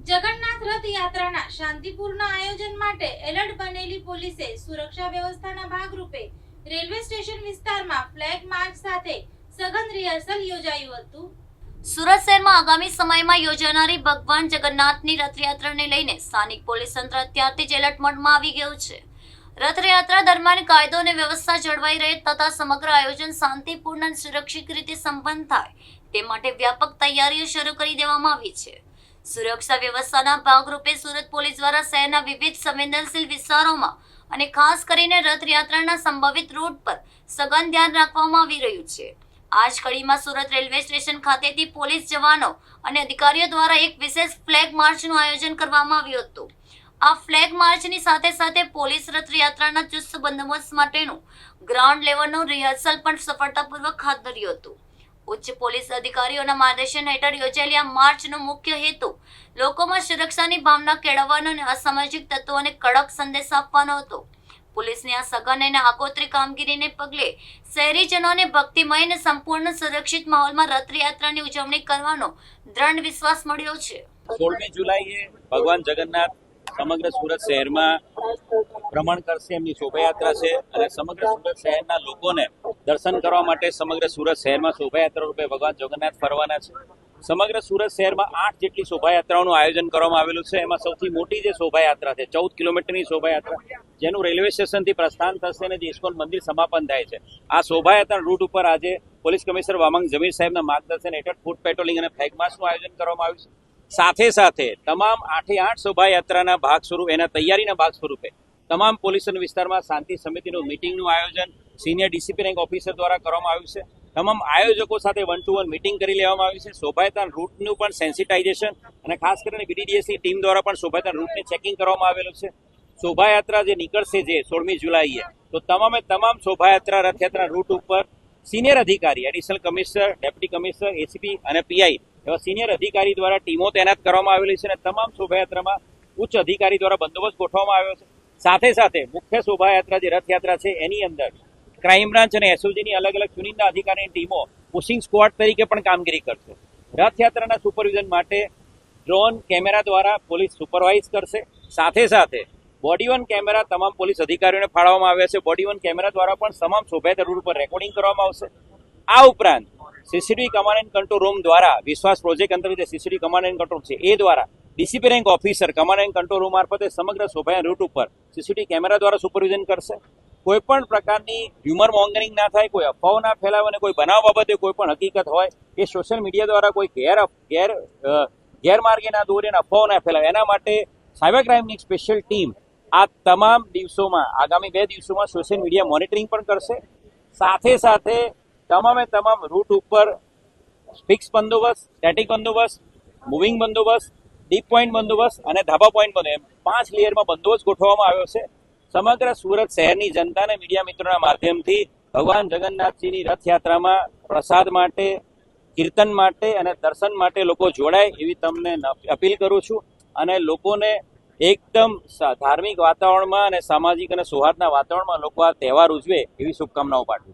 જગન્નાથ રથ યાત્રાના શાંતિપૂર્ણ આયોજન માટે એલર્ટ બનેલી પોલીસે સુરક્ષા વ્યવસ્થાના ભાગરૂપે રેલવે સ્ટેશન વિસ્તારમાં ફ્લેગ માર્ચ સાથે સઘન રિહર્સલ યોજાયું હતું। સુરત શહેરમાં આગામી સમયમાં યોજાનારી ભગવાન જગન્નાથની રથયાત્રાને લઈને સ્થાનિક પોલીસ તંત્ર અત્યારથી જ એલર્ટ મોડમાં આવી ગયું છે। રથયાત્રા દરમિયાન કાયદો અને વ્યવસ્થા જળવાઈ રહે તથા સમગ્ર આયોજન શાંતિપૂર્ણ અને સુરક્ષિત રીતે સંપન્ન થાય તે માટે વ્યાપક તૈયારીઓ શરૂ કરી દેવામાં આવી છે। સુરક્ષા વ્યવસ્થાના ભાગરૂપે સુરત પોલીસ દ્વારા શહેરના વિવિધ સંવેદનશીલ વિસ્તારોમાં અને ખાસ કરીને રથયાત્રાના સંભવિત રૂટ પર સઘન ધ્યાન રાખવામાં આવી રહ્યું છે। આ જ કડીમાં સુરત રેલવે સ્ટેશન ખાતેથી પોલીસ જવાનો અને અધિકારીઓ દ્વારા એક વિશેષ ફ્લેગ માર્ચનું આયોજન કરવામાં આવ્યું હતું। આ ફ્લેગ માર્ચની સાથે સાથે પોલીસ રથયાત્રાના ચુસ્ત બંદોબસ્ત માટેનું ગ્રાઉન્ડ લેવલનું રિહર્સલ પણ સફળતાપૂર્વક હાથ ધર્યું હતું। ઉચ્ચ પોલીસ અધિકારીઓના માર્ગદર્શન હેઠળ યોજાયેલી આ માર્ચનો મુખ્ય હેતુ લોકોમાં સુરક્ષાની ભાવના કેળવવાનો અને અસામાજિક તત્વોને કડક સંદેશ આપવાનો હતો। પોલીસની આ સઘન અને આગોતરી કામગીરીને પગલે શહેરીજનોને ભક્તિમય અને સંપૂર્ણ સુરક્ષિત માહોલમાં રથયાત્રાની ઉજવણી કરવાનો દ્રઢ વિશ્વાસ મળ્યો છે। 16મી જુલાઈએ ભગવાન જગન્નાથ સમગ્ર સુરત શહેરમાં ભ્રમણ કરશે, એમની શોભાયાત્રા છે અને સમગ્ર સુરત શહેરના લોકોને દર્શન કરવા માટે સમગ્ર સુરત શહેરમાં શોભાયાત્રા રૂપે ભગવાન જગન્નાથ ફરવાના છે। સમગ્ર સુરત શહેરમાં 8 જેટલી શોભાયાત્રાઓનું આયોજન કરવામાં આવેલું છે। એમાં સૌથી મોટી જે શોભાયાત્રા છે 14 કિલોમીટરની શોભાયાત્રા, જેનું રેલવે સ્ટેશનથી પ્રસ્થાન થશે અને જે ઇસ્કોન મંદિર સમાપન થાય છે। આ શોભાયાત્રા રૂટ ઉપર આજે પોલીસ કમિશનર વામાંગ જમીર સાહેબના માર્ગદર્શન હેઠળ ફૂટ પેટ્રોલિંગ અને ફ્લેગ માર્ચનું આયોજન કરવામાં આવ્યું છે। સાથે સાથે તમામ 8 શોભાયાત્રાના ભાગ સ્વરૂપે, એના તૈયારીના ભાગ સ્વરૂપે તમામ પોલીસ વિસ્તારમાં શાંતિ સમિતિનું મીટિંગનું આયોજન સિનિયર ડીસીપી રેન્ક ઓફિસર દ્વારા કરવામાં આવ્યું છે। તમામ આયોજકો સાથે 1-to-1 મીટિંગ કરી લેવામાં આવી છે। શોભાયાત્રા રૂટનું પણ સેન્સિટાઇઝેશન અને ખાસ કરીને બીડીડીએસની ટીમ દ્વારા પણ શોભાયાત્રા રૂટને ચેકિંગ કરવામાં આવેલું છે। શોભાયાત્રા જે નીકળશે જે 16મી જુલાઈએ, તો તમામ શોભાયાત્રા રથયાત્રા રૂટ ઉપર સિનિયર અધિકારી, additional commissioner, deputy commissioner, ACP અને પીઆઈ એવા સિનિયર અધિકારી દ્વારા ટીમો તૈનાત કરવામાં આવેલી છે અને તમામ શોભાયાત્રામાં ઉચ્ચ અધિકારી દ્વારા બંદોબસ્ત ગોઠવવામાં આવ્યો છે। સાથે સાથે મુખ્ય શોભાયાત્રા જે રથયાત્રા છે એની અંદર ક્રાઇમ બ્રાન્ચ અને એસઓજીની અલગ અલગ ચુનિંદા અધિકારીની ટીમો પુશિંગ સ્ક્વોડ તરીકે પણ કામગીરી કરશે। રથયાત્રાના સુપરવિઝન માટે ડ્રોન કેમેરા દ્વારા પોલીસ સુપરવાઇઝ કરશે। સાથે સાથે બોડી વન કેમેરા તમામ પોલીસ અધિકારીઓને ફાળવવામાં આવ્યા છે। બોડી વન કેમેરા દ્વારા પણ તમામ શોભાયાત્રા રૂટ પર રેકોર્ડિંગ કરવામાં આવશે। આ ઉપરાંત CCTV command and control room દ્વારા વિશ્વાસ પ્રોજેક્ટ અંતર્ગત સીસીટીવી કમાન્ડ એન્ડ કંટ્રોલ છે એ દ્વારા DCP rank officer command and control room મારફતે સમગ્ર શોભાયાત્રા રૂટ ઉપર સીસીટીવી કેમેરા દ્વારા સુપરવિઝન કરશે। કોઈ પણ પ્રકારની હ્યુમર મોંગરિંગ ના થાય, કોઈ અફવાઓ ના ફેલાવે અને કોઈ બનાવ બાબતે કોઈ પણ હકીકત હોય એ સોશિયલ મીડિયા દ્વારા કોઈ ગેરમાર્ગે ના દોરે અને અફવાઓ ના ફેલાવે, એના માટે સાયબર ક્રાઇમની સ્પેશિયલ ટીમ આ તમામ દિવસોમાં, આગામી 2 દિવસોમાં સોશિયલ મીડિયા મોનિટરિંગ પણ કરશે। સાથે સાથે તમામ રૂટ ઉપર ફિક્સ બંદોબસ્ત, સ્ટેટિક બંદોબસ્ત, મૂવિંગ બંદોબસ્ત, ડીપ પોઈન્ટ બંદોબસ્ત અને ધાબા પોઈન્ટ બંદોબસ્ત, 5 લેયરમાં બંદોબસ્ત ગોઠવવામાં આવ્યો છે। સમગ્ર સુરત શહેરની જનતા અને મીડિયા મિત્રોના માધ્યમથી ભગવાન જગન્નાથજીની રથયાત્રામાં પ્રસાદ માટે, કીર્તન માટે અને દર્શન માટે લોકો જોડાય એવી તમને અપીલ કરું છું અને લોકોને એકદમ ધાર્મિક વાતાવરણમાં અને સામાજિક અને સૌહાર્દના વાતાવરણમાં લોકો આ તહેવાર ઉજવે એવી શુભકામનાઓ પાઠવું છું।